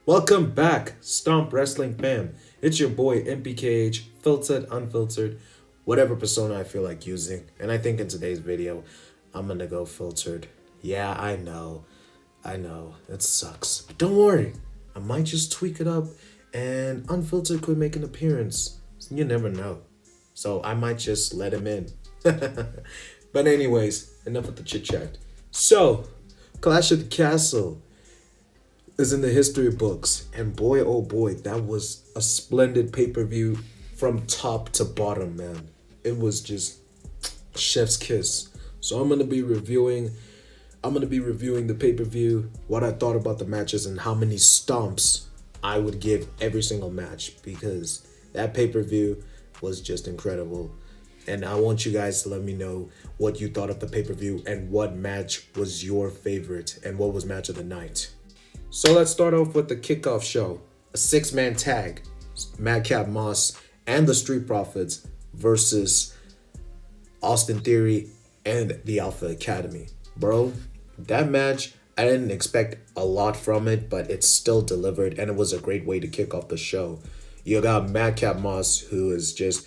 Welcome back, Stomp Wrestling fam. It's your boy MPKH, filtered, unfiltered, whatever persona I feel like using. And I think in today's video, I'm gonna go filtered. Yeah, I know, it sucks. But don't worry, I might just tweak it up and unfiltered could make an appearance. You never know. So I might just let him in. But anyways, enough with the chit chat. So, Clash of the Castle is in the history books, and boy oh boy, that was a splendid pay-per-view from top to bottom, man. It was just chef's kiss. So I'm gonna be reviewing the pay-per-view, what I thought about the matches, and how many stomps I would give every single match, because that pay-per-view was just incredible. And I want you guys to let me know what you thought of the pay-per-view and what match was your favorite and what was match of the night. So let's start off with the kickoff show. A six-man tag, Madcap Moss and the Street Profits versus Austin Theory and the Alpha Academy. Bro, that match, I didn't expect a lot from it, but it still delivered, and it was a great way to kick off the show. You got Madcap Moss, who is just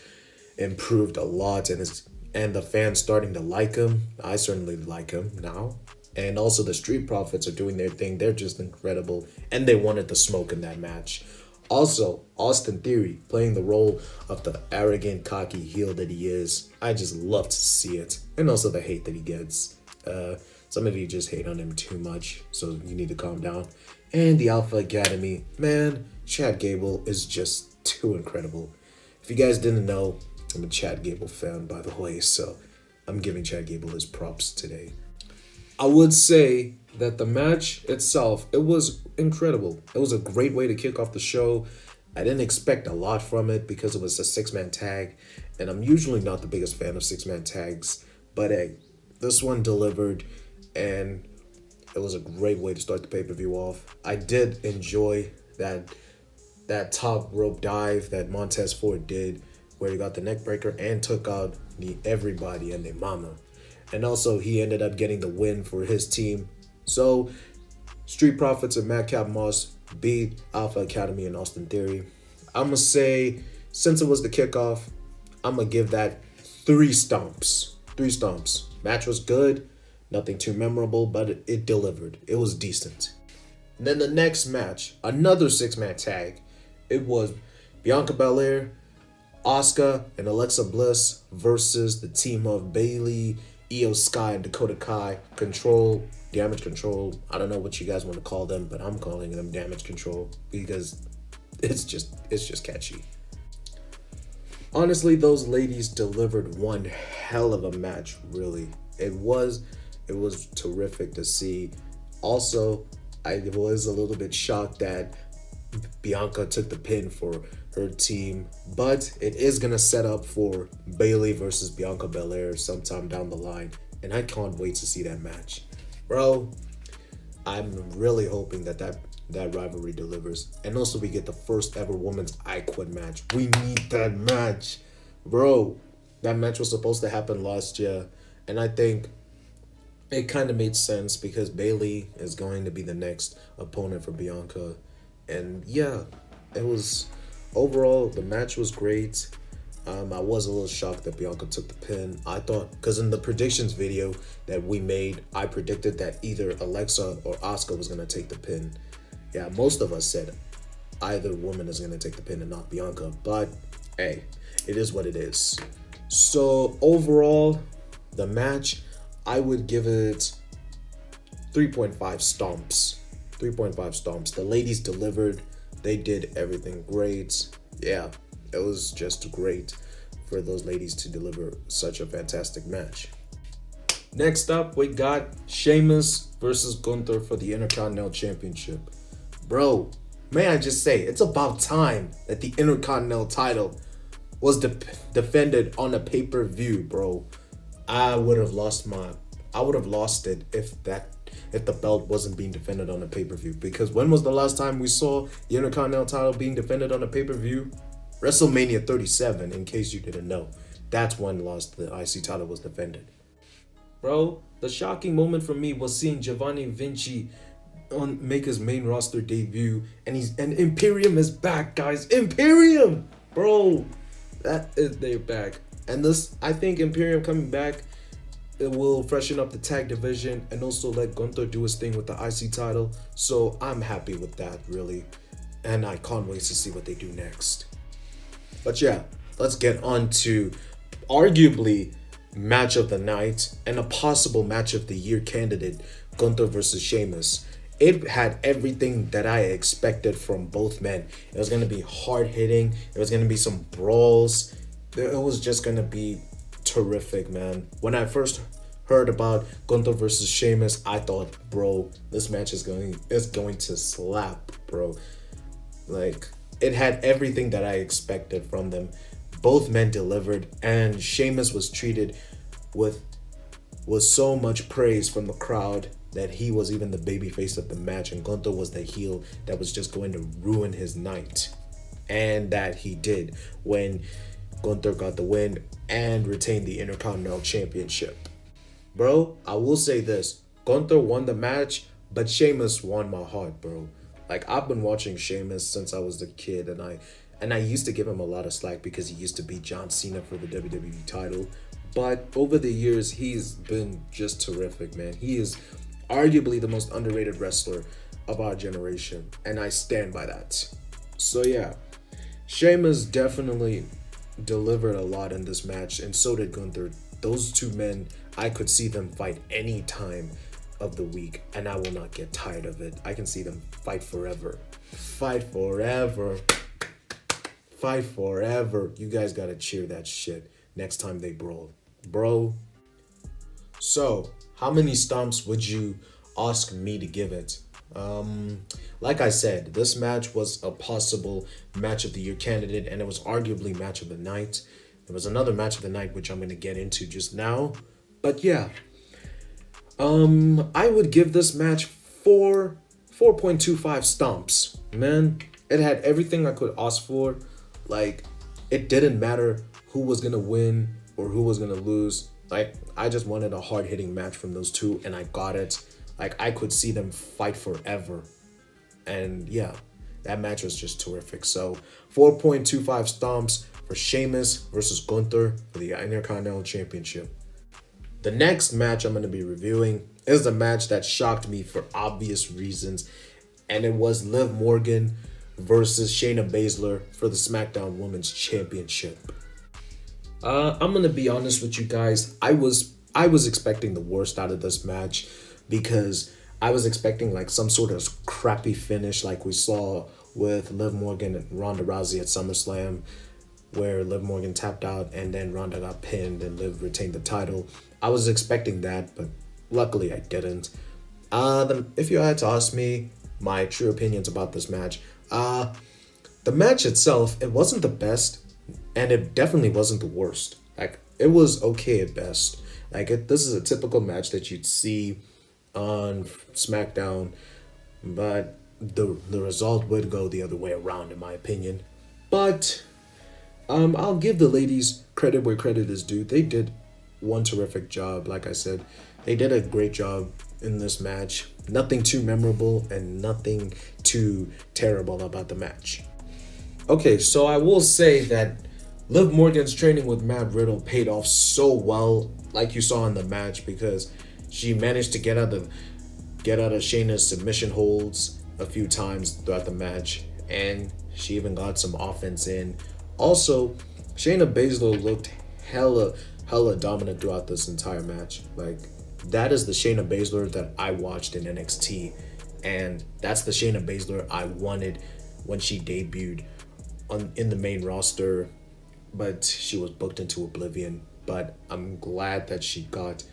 improved a lot, and the fans starting to like him. I certainly like him now. And also the Street Profits are doing their thing. They're just incredible, and they wanted the smoke in that match. Also, Austin Theory playing the role of the arrogant, cocky heel that he is. I just love to see it. And also the hate that he gets. Some of you just hate on him too much, so you need to calm down. And the Alpha Academy, man, Chad Gable is just too incredible. If you guys didn't know, I'm a Chad Gable fan, by the way, so I'm giving Chad Gable his props today. I would say that the match itself, it was incredible. It was a great way to kick off the show. I didn't expect a lot from it because it was a six-man tag, and I'm usually not the biggest fan of six-man tags, but hey, this one delivered, and it was a great way to start the pay-per-view off. I did enjoy that top rope dive that Montez Ford did, where he got the neck breaker and took out everybody and their mama. And also, he ended up getting the win for his team. So, Street Profits and Madcap Moss beat Alpha Academy and Austin Theory. I'm going to say, since it was the kickoff, I'm going to give that 3 stomps. 3 stomps. Match was good. Nothing too memorable, but it delivered. It was decent. And then the next match, another 6-man tag. It was Bianca Belair, Asuka, and Alexa Bliss versus the team of Bayley, Io Sky, and Dakota Kai. Damage Control. I don't know what you guys want to call them, but I'm calling them Damage Control because it's just catchy. Honestly, those ladies delivered one hell of a match, really. It was terrific to see. Also, I was a little bit shocked that Bianca took the pin for her team, but it is gonna set up for Bayley versus Bianca Belair sometime down the line, and I can't wait to see that match. Bro, I'm really hoping that rivalry delivers, and also we get the first ever women's I Quit match. We need that match. Bro, that match was supposed to happen last year, and I think it kind of made sense because Bayley is going to be the next opponent for Bianca. And yeah, it was, overall, the match was great. I was a little shocked that Bianca took the pin. I thought, because in the predictions video that we made, I predicted that either Alexa or Asuka was going to take the pin. Yeah, most of us said either woman is going to take the pin and not Bianca. But hey, it is what it is. So overall, the match, I would give it 3.5 stomps. 3.5 stomps. The ladies delivered. They did everything great. Yeah, it was just great for those ladies to deliver such a fantastic match. Next up, we got Sheamus versus Gunther for the Intercontinental Championship. Bro, may I just say, it's about time that the Intercontinental title was defended on a pay-per-view, bro. I would have lost it if the belt wasn't being defended on a pay-per-view. Because when was the last time we saw the Intercontinental title being defended on a pay-per-view? WrestleMania 37, in case you didn't know. That's when the IC title was defended. Bro, the shocking moment for me was seeing Giovanni Vinci make his main roster debut, and Imperium is back, guys. Imperium, bro, they're back, and this, I think Imperium coming back, it will freshen up the tag division and also let Gunther do his thing with the IC title. So I'm happy with that, really, and I can't wait to see what they do next. But yeah, let's get on to arguably match of the night and a possible match of the year candidate, Gunther versus Sheamus. It had everything that I expected from both men. It was going to be hard hitting. It was going to be some brawls. It was just going to be terrific, man. When I first heard about Gunther versus Sheamus, I thought, bro, this match is going to slap, bro. Like, it had everything that I expected from them. Both men delivered, and Sheamus was treated with so much praise from the crowd that he was even the babyface of the match, and Gunther was the heel that was just going to ruin his night. And that he did when Gunther got the win and retained the Intercontinental Championship. Bro, I will say this. Gunther won the match, but Sheamus won my heart, bro. Like, I've been watching Sheamus since I was a kid, and I used to give him a lot of slack because he used to beat John Cena for the WWE title. But over the years, he's been just terrific, man. He is arguably the most underrated wrestler of our generation, and I stand by that. So yeah, Sheamus definitely delivered a lot in this match, and so did Gunther. Those two men, I could see them fight any time of the week, and I will not get tired of it. I can see them fight forever. Fight forever. Fight forever. You guys gotta cheer that shit next time they brawl. Bro. So, how many stomps would you ask me to give it? Like I said, this match was a possible match of the year candidate, and it was arguably match of the night. There was another match of the night, which I'm going to get into just now. But yeah, I would give this match 4.25 stomps. Man, it had everything I could ask for. Like, it didn't matter who was going to win or who was going to lose. Like, I just wanted a hard-hitting match from those two, and I got it. Like, I could see them fight forever. And yeah, that match was just terrific. So 4.25 stomps for Sheamus versus Gunther for the Intercontinental Championship. The next match I'm going to be reviewing is the match that shocked me for obvious reasons, and it was Liv Morgan versus Shayna Baszler for the SmackDown Women's Championship. I'm going to be honest with you guys. I was expecting the worst out of this match because I was expecting like some sort of crappy finish like we saw with Liv Morgan and Ronda Rousey at SummerSlam, where Liv Morgan tapped out and then Ronda got pinned and Liv retained the title. I was expecting that, but luckily I didn't. If you had to ask me my true opinions about this match, the match itself, it wasn't the best, and it definitely wasn't the worst. Like, it was okay at best. Like, this is a typical match that you'd see on SmackDown, but the result would go the other way around, in my opinion. But I'll give the ladies credit where credit is due. They did one terrific job. Like I said, they did a great job in this match. Nothing too memorable and nothing too terrible about the match. Okay, so I will say that Liv Morgan's training with Matt Riddle paid off so well, like you saw in the match, because she managed to get out of Shayna's submission holds a few times throughout the match, and she even got some offense in. Also, Shayna Baszler looked hella dominant throughout this entire match. Like, that is the Shayna Baszler that I watched in NXT, and that's the Shayna Baszler I wanted when she debuted in the main roster, but she was booked into oblivion. But I'm glad that she got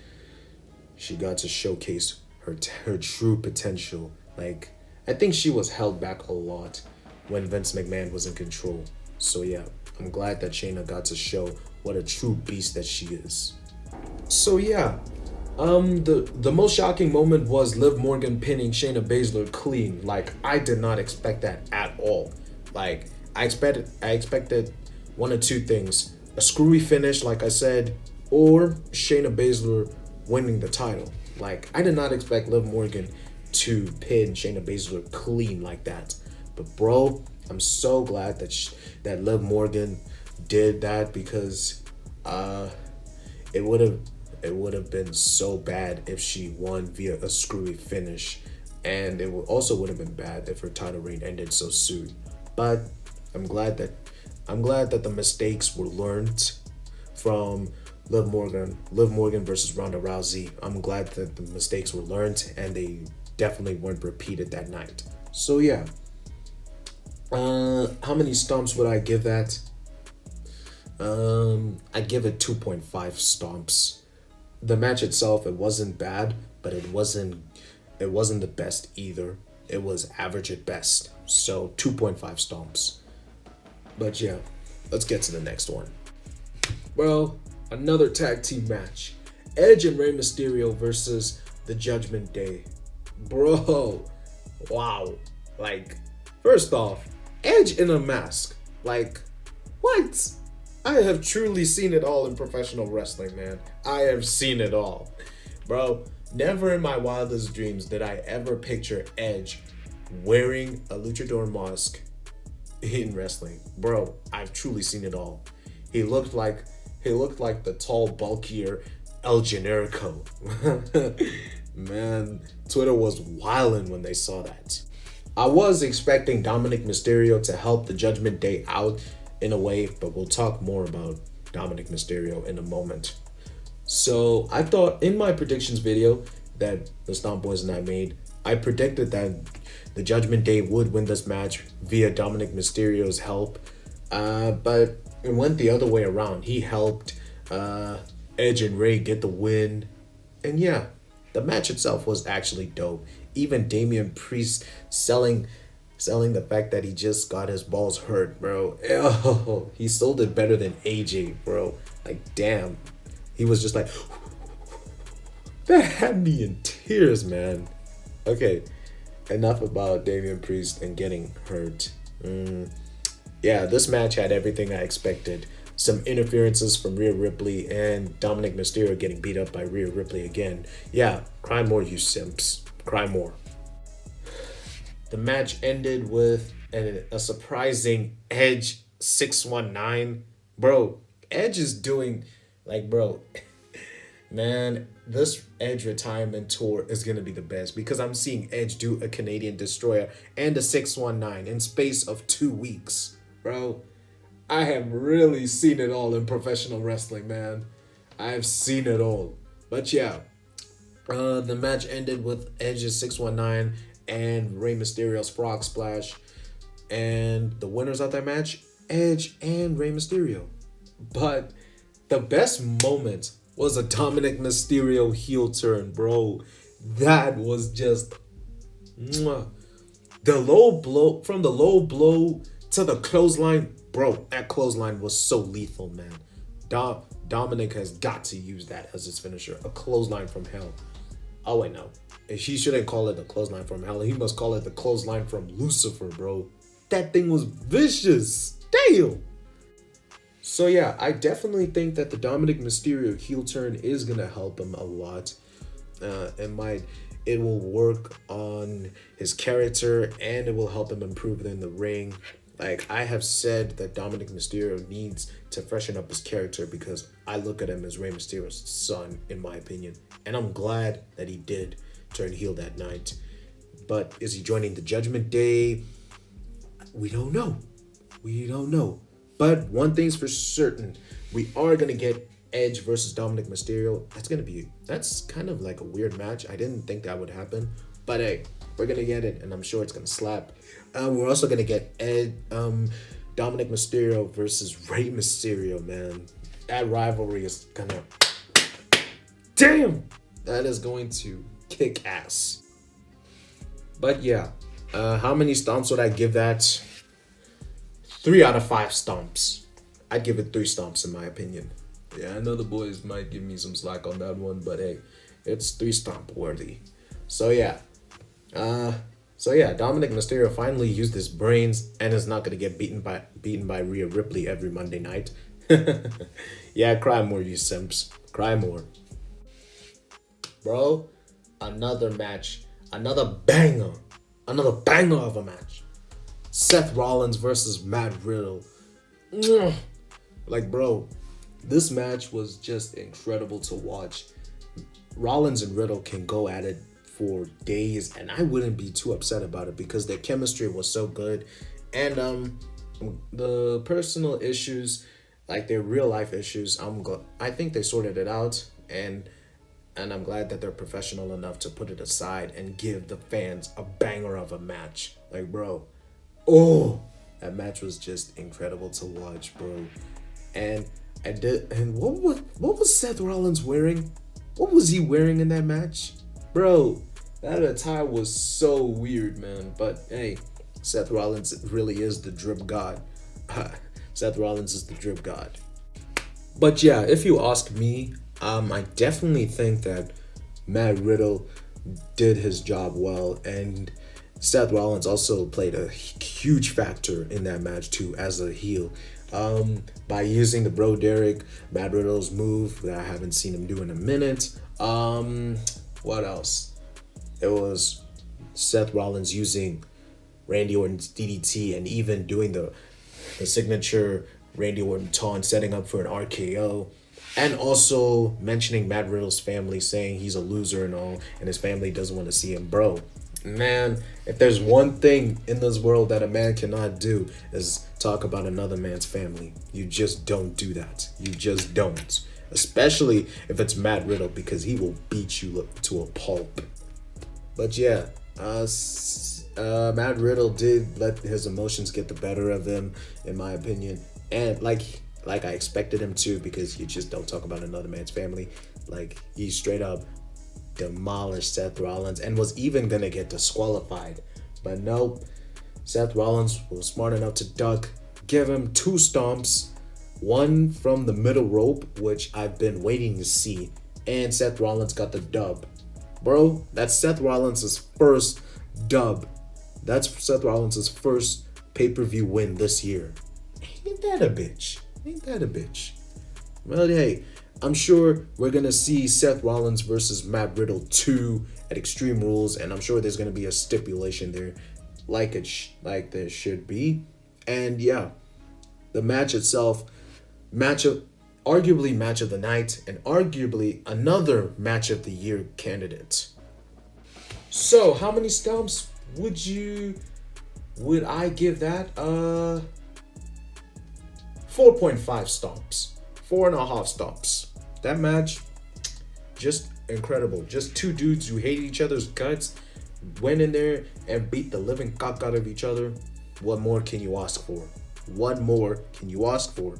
to showcase her true potential. Like, I think she was held back a lot when Vince McMahon was in control. So yeah, I'm glad that Shayna got to show what a true beast that she is. So yeah, the most shocking moment was Liv Morgan pinning Shayna Baszler clean. Like, I did not expect that at all. Like, I expected one or two things: a screwy finish, like I said, or Shayna Baszler winning the title. Like, I did not expect Liv Morgan to pin Shayna Baszler clean like that. But bro, I'm so glad that Liv Morgan did that, because it would have been so bad if she won via a screwy finish, and it also would have been bad if her title reign ended so soon. But I'm glad that the mistakes were learned from Liv Morgan versus Ronda Rousey. I'm glad that the mistakes were learned and they definitely weren't repeated that night. So yeah. How many stomps would I give that? I give it 2.5 stomps. The match itself, it wasn't bad, but it wasn't the best either. It was average at best. So 2.5 stomps. But yeah, let's get to the next one. Well, another tag team match. Edge and Rey Mysterio versus the Judgment Day. Bro, wow. Like, first off, Edge in a mask. Like, what? I have truly seen it all in professional wrestling, man. I have seen it all. Bro, never in my wildest dreams did I ever picture Edge wearing a luchador mask in wrestling. Bro, I've truly seen it all. He looked like the tall, bulkier El Generico. Man, Twitter was wildin' when they saw that. I was expecting Dominic Mysterio to help the Judgment Day out in a way, but we'll talk more about Dominic Mysterio in a moment. So I thought in my predictions video that the Stomp Boys and I made, I predicted that the Judgment Day would win this match via Dominic Mysterio's help, but it went the other way around. He helped Edge and Rey get the win, and yeah, the match itself was actually dope. Even Damian Priest selling the fact that he just got his balls hurt, bro. Oh, he sold it better than AJ, bro. Like, damn. He was just like, that had me in tears, man. Okay, enough about Damian Priest and getting hurt. Yeah, this match had everything I expected. Some interferences from Rhea Ripley and Dominic Mysterio getting beat up by Rhea Ripley again. Yeah, cry more, you simps. Cry more. The match ended with a surprising Edge 619. Bro, Edge is doing, like, bro, man, this Edge retirement tour is going to be the best, because I'm seeing Edge do a Canadian Destroyer and a 619 in space of 2 weeks. Bro, I have really seen it all in professional wrestling, man. I've seen it all. But yeah, the match ended with Edge's 619 and Rey Mysterio's Frog Splash. And the winners of that match, Edge and Rey Mysterio. But the best moment was a Dominic Mysterio heel turn, bro. That was just mwah. The low blow, from the low blow to the clothesline, bro. That clothesline was so lethal, man. Dominic has got to use that as his finisher, a clothesline from hell. Oh wait, no, he shouldn't call it a clothesline from hell. He must call it the clothesline from Lucifer, bro. That thing was vicious. Damn. So yeah, I definitely think that the Dominic Mysterio heel turn is gonna help him a lot. It will work on his character, and it will help him improve in the ring. Like, I have said that Dominic Mysterio needs to freshen up his character, because I look at him as Rey Mysterio's son, in my opinion. And I'm glad that he did turn heel that night. But is he joining the Judgment Day? We don't know. We don't know. But one thing's for certain. We are going to get Edge versus Dominic Mysterio. That's kind of like a weird match. I didn't think that would happen. But hey, we're going to get it, and I'm sure it's going to slap. We're also going to get Dominic Mysterio versus Rey Mysterio, man. That rivalry is going to... Damn! That is going to kick ass. But yeah, how many stomps would I give that? 3 out of 5 stomps. I'd give it 3 stomps in my opinion. Yeah, I know the boys might give me some slack on that one, but hey, it's 3 stomp worthy. So yeah. Dominic Mysterio finally used his brains and is not gonna get beaten by Rhea Ripley every Monday night. Yeah, cry more, you simps. Cry more. Bro, another match Another banger. Another banger of a match. Seth Rollins versus Matt Riddle. Like, bro, this match was just incredible to watch. Rollins and Riddle can go at it for days, and I wouldn't be too upset about it because their chemistry was so good. And the personal issues, like their real life issues, I think they sorted it out, and I'm glad that they're professional enough to put it aside and give the fans a banger of a match. Like, bro, oh, that match was just incredible to watch, bro. And what was Seth Rollins wearing? What was he wearing in that match? Bro, that attire was so weird, man. But hey, Seth Rollins really is the drip god. Seth Rollins is the drip god. But yeah, if you ask me, I definitely think that Matt Riddle did his job well, and Seth Rollins also played a huge factor in that match too as a heel. By using the Bro Derek, Matt Riddle's move that I haven't seen him do in a minute. What else? It was Seth Rollins using Randy Orton's DDT and even doing the signature Randy Orton taunt, setting up for an RKO. And also mentioning Matt Riddle's family, saying he's a loser and all, and his family doesn't want to see him. Bro, man, if there's one thing in this world that a man cannot do is talk about another man's family. You just don't do that. You just don't. Especially if it's Matt Riddle, because he will beat you to a pulp. But yeah, Matt Riddle did let his emotions get the better of him, in my opinion. And like I expected him to, because you just don't talk about another man's family. Like, he straight up demolished Seth Rollins and was even gonna get disqualified. But nope, Seth Rollins was smart enough to duck, give him 2 stomps, one from the middle rope, which I've been waiting to see, and Seth Rollins got the dub. Bro, that's Seth Rollins' first dub. That's Seth Rollins' first pay-per-view win this year. Ain't that a bitch? Ain't that a bitch? Well, hey, I'm sure we're going to see Seth Rollins versus Matt Riddle 2 at Extreme Rules, and I'm sure there's going to be a stipulation there like there should be. And yeah, the match itself, arguably match of the night, and arguably another match of the year candidate. So, how many stomps would I give that? 4.5 stomps. 4.5 stomps. That match, just incredible. Just 2 dudes who hate each other's guts went in there and beat the living cock out of each other. What more can you ask for? What more can you ask for?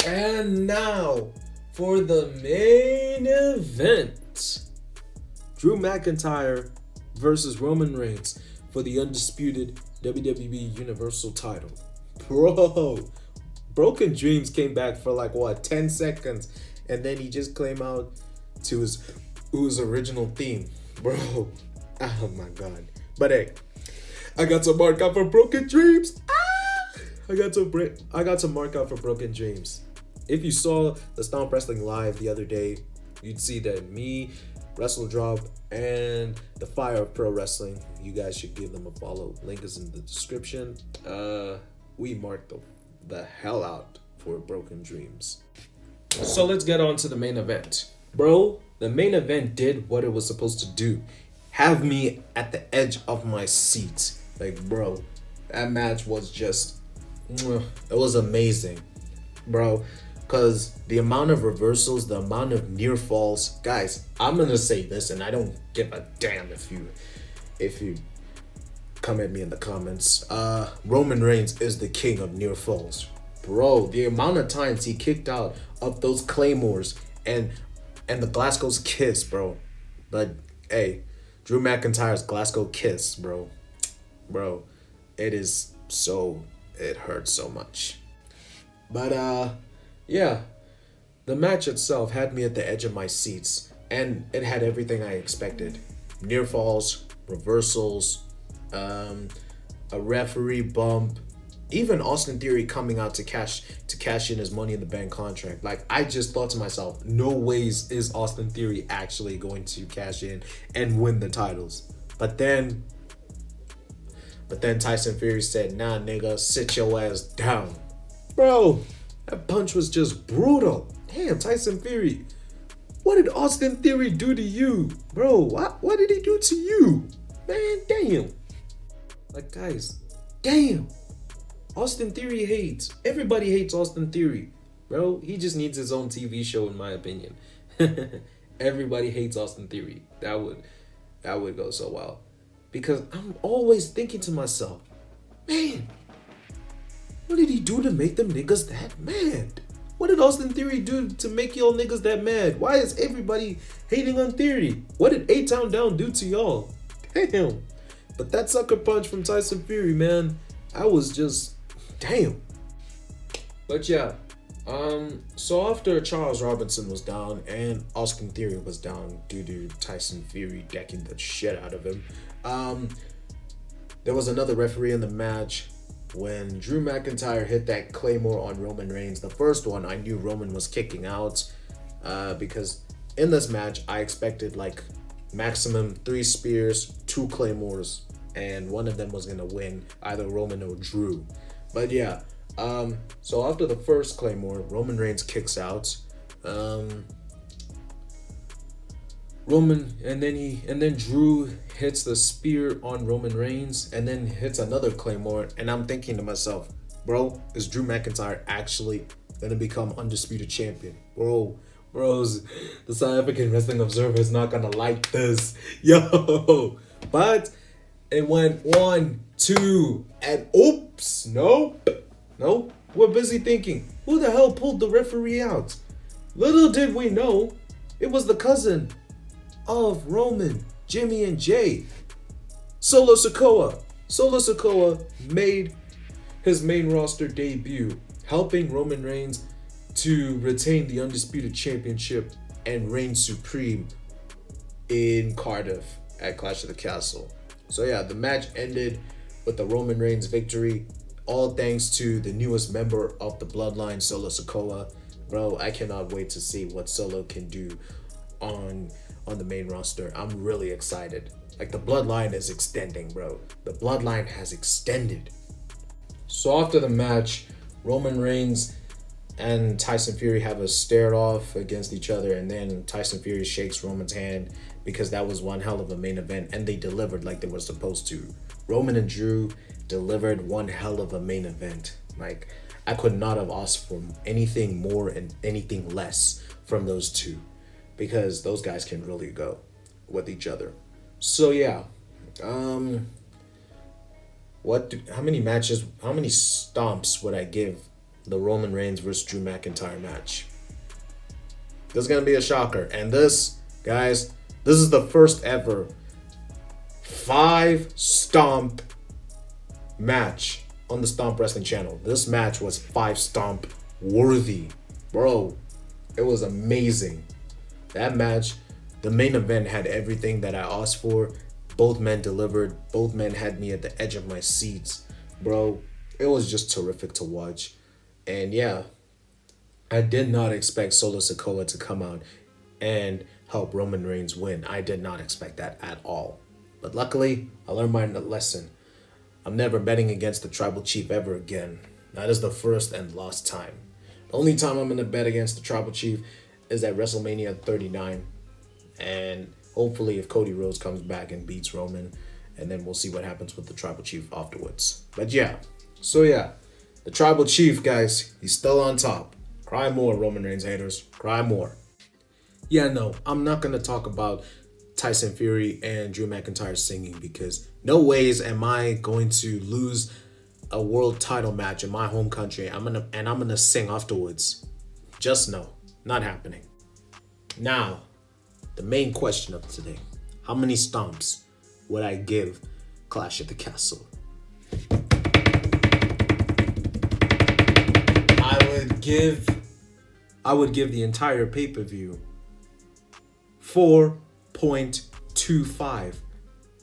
And now for the main event. Drew McIntyre versus Roman Reigns for the undisputed WWE Universal title. Bro, Broken Dreams came back for like, what, 10 seconds, and then he just came out to his original theme. Bro, oh my god. But hey, I got to mark out for Broken Dreams. I got to mark out for Broken Dreams. If you saw the STOMP Wrestling live the other day, you'd see that me, WrestleDrop, and the Fire of Pro Wrestling, you guys should give them a follow. Link is in the description. We marked the hell out for Broken Dreams. So let's get on to the main event. Bro, the main event did what it was supposed to do. Have me at the edge of my seat. Like, bro, that match was just, it was amazing, bro. Because the amount of reversals, the amount of near falls, guys, I'm going to say this, and I don't give a damn if you come at me in the comments. Roman Reigns is the king of near falls. Bro, the amount of times he kicked out of those claymores and the Glasgow's kiss, bro. But hey, Drew McIntyre's Glasgow kiss, bro. Bro, it hurts so much. But yeah, the match itself had me at the edge of my seats, and it had everything I expected. Near falls, reversals, a referee bump, even Austin Theory coming out to cash in his Money in the Bank contract. Like, I just thought to myself, no ways is Austin Theory actually going to cash in and win the titles. But then Tyson Fury said, nah, nigga, sit your ass down. Bro, that punch was just brutal. Damn, Tyson Fury. What did Austin Theory do to you? Bro, what did he do to you? Man, damn. Like, guys, damn. Austin Theory hates. Everybody hates Austin Theory. Bro, he just needs his own TV show, in my opinion. Everybody hates Austin Theory. That would go so well. Because I'm always thinking to myself, man, what did he do to make them niggas that mad? What did Austin Theory do to make y'all niggas that mad? Why is everybody hating on Theory? What did A-Town Down do to y'all? Damn. But that sucker punch from Tyson Fury, man, I was just, damn. But yeah, so after Charles Robinson was down and Austin Theory was down due to Tyson Fury decking the shit out of him, there was another referee in the match. When Drew McIntyre hit that Claymore on Roman Reigns, the first one, I knew Roman was kicking out because in this match, I expected like maximum 3 spears, 2 Claymores, and one of them was going to win, either Roman or Drew. But yeah, so after the first Claymore, Roman Reigns kicks out. And then Drew hits the spear on Roman Reigns and then hits another Claymore, and I'm thinking to myself, bro, is Drew McIntyre actually gonna become undisputed champion? Bros, the South African Wrestling Observer is not gonna like this. Yo, but it went 1, 2, and oops, nope. We're busy thinking, who the hell pulled the referee out? Little did we know, it was the cousin of Roman, Jimmy, and Jay, Solo Sikoa. Solo Sikoa made his main roster debut, helping Roman Reigns to retain the Undisputed Championship and reign supreme in Cardiff at Clash of the Castle. So yeah, the match ended with the Roman Reigns victory, all thanks to the newest member of the Bloodline, Solo Sikoa. Bro, I cannot wait to see what Solo can do on the main roster. I'm really excited. Like, the Bloodline is extending, bro. The Bloodline has extended. So after the match, Roman Reigns and Tyson Fury have a stare off against each other, and then Tyson Fury shakes Roman's hand because that was one hell of a main event, and they delivered like they were supposed to. Roman and Drew delivered one hell of a main event. Like, I could not have asked for anything more and anything less from those two, because those guys can really go with each other. So yeah, how many stomps would I give the Roman Reigns versus Drew McIntyre match? This is gonna be a shocker. And this, guys, this is the first ever 5 stomp match on the Stomp Wrestling channel. This match was 5 stomp worthy. Bro, it was amazing. That match, the main event, had everything that I asked for. Both men delivered. Both men had me at the edge of my seats. Bro, it was just terrific to watch. And yeah, I did not expect Solo Sikoa to come out and help Roman Reigns win. I did not expect that at all. But luckily, I learned my lesson. I'm never betting against the Tribal Chief ever again. That is the first and last time. The only time I'm going to bet against the Tribal Chief is at WrestleMania 39. And hopefully if Cody Rhodes comes back and beats Roman, and then we'll see what happens with the Tribal Chief afterwards. But yeah, so yeah, the Tribal Chief, guys, he's still on top. Cry more, Roman Reigns haters. Cry more. Yeah, no, I'm not going to talk about Tyson Fury and Drew McIntyre singing, because no ways am I going to lose a world title match in my home country. I'm gonna sing afterwards. Just no, not happening. Now, the main question of today: how many stomps would I give Clash at the Castle? I would give the entire pay-per-view 4.25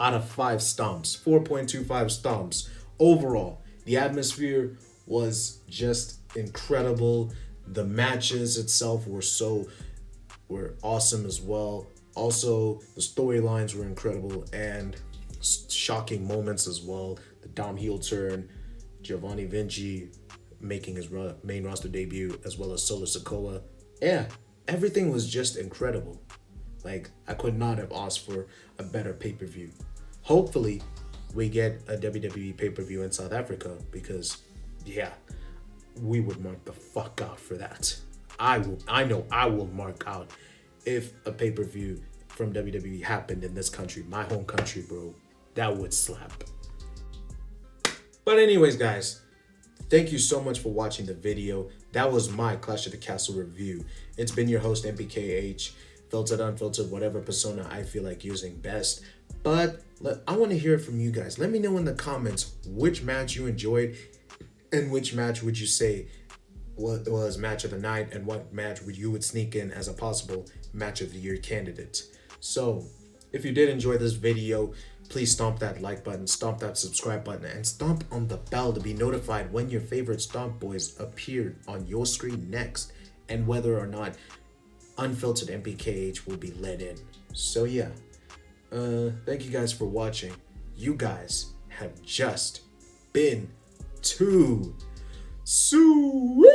out of 5 stomps. 4.25 stomps overall. The atmosphere was just incredible. The matches itself were awesome as well. Also, the storylines were incredible and shocking moments as well. The Dom heel turn, Giovanni Vinci making his main roster debut, as well as Solo Sikoa. Yeah, everything was just incredible. Like, I could not have asked for a better pay-per-view. Hopefully, we get a WWE pay-per-view in South Africa because, yeah, we would mark the fuck out for that. I know I will mark out if a pay-per-view from WWE happened in this country, my home country, bro. That would slap. But anyways, guys, thank you so much for watching the video. That was my Clash of the Castle review. It's been your host, MPKH. Filtered, unfiltered, whatever persona I feel like using best. But I want to hear it from you guys. Let me know in the comments which match you enjoyed and which match would you say was match of the night, and what match you would sneak in as a possible match of the year candidate. So if you did enjoy this video, please stomp that like button, stomp that subscribe button, and stomp on the bell to be notified when your favorite Stomp Boys appear on your screen next, and whether or not unfiltered MPKH will be let in. So yeah, thank you guys for watching. You guys have just been too sweet.